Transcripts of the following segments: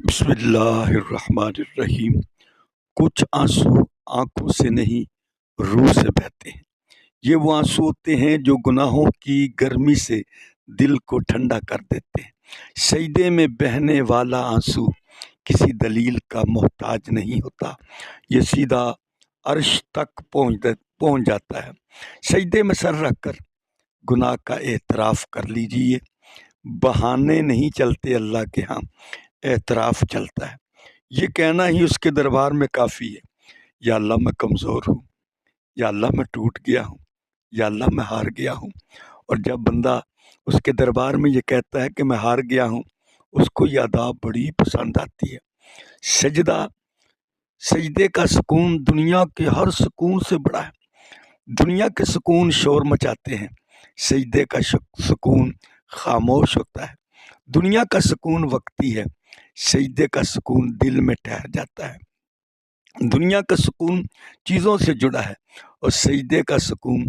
بسم اللہ الرحمن الرحیم۔ کچھ آنسو آنکھوں سے نہیں روح سے بہتے ہیں۔ یہ وہ آنسو ہوتے ہیں جو گناہوں کی گرمی سے دل کو ٹھنڈا کر دیتے ہیں۔ سجدے میں بہنے والا آنسو کسی دلیل کا محتاج نہیں ہوتا، یہ سیدھا عرش تک پہنچ جاتا ہے۔ سجدے میں سر رکھ کر گناہ کا اعتراف کر لیجئے۔ بہانے نہیں چلتے اللہ کے ہاں، اعتراف چلتا ہے۔ یہ کہنا ہی اس کے دربار میں کافی ہے، یا اللہ میں کمزور ہوں، یا اللہ میں ٹوٹ گیا ہوں، یا اللہ میں ہار گیا ہوں۔ اور جب بندہ اس کے دربار میں یہ کہتا ہے کہ میں ہار گیا ہوں، اس کو یہ ادا بڑی پسند آتی ہے۔ سجدے کا سکون دنیا کے ہر سکون سے بڑا ہے۔ دنیا کے سکون شور مچاتے ہیں، سجدے کا سکون خاموش ہوتا ہے۔ دنیا کا سکون وقتی ہے، سجدے کا سکون دل میں ٹھہر جاتا ہے۔ دنیا کا سکون چیزوں سے جڑا ہے اور سجدے کا سکون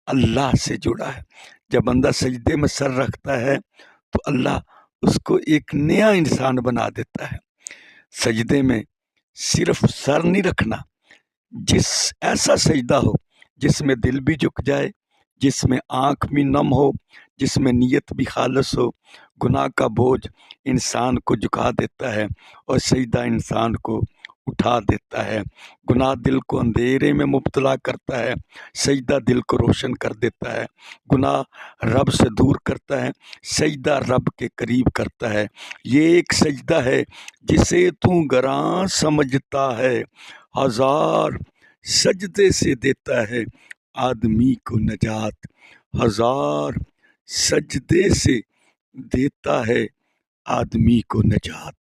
اللہ سے جڑا ہے۔ جب بندہ سجدے میں سر رکھتا ہے تو اللہ اس کو ایک نیا انسان بنا دیتا ہے۔ سجدے میں صرف سر نہیں رکھنا، ایسا سجدہ ہو جس میں دل بھی جھک جائے، جس میں آنکھ بھی نم ہو، جس میں نیت بھی خالص ہو۔ گناہ کا بوجھ انسان کو جھکا دیتا ہے اور سجدہ انسان کو اٹھا دیتا ہے۔ گناہ دل کو اندھیرے میں مبتلا کرتا ہے، سجدہ دل کو روشن کر دیتا ہے۔ گناہ رب سے دور کرتا ہے، سجدہ رب کے قریب کرتا ہے۔ یہ ایک سجدہ ہے جسے تو گراں سمجھتا ہے، ہزار سجدے سے دیتا ہے آدمی کو نجات۔ ہزار سجدے سے دیتا ہے آدمی کو نجات۔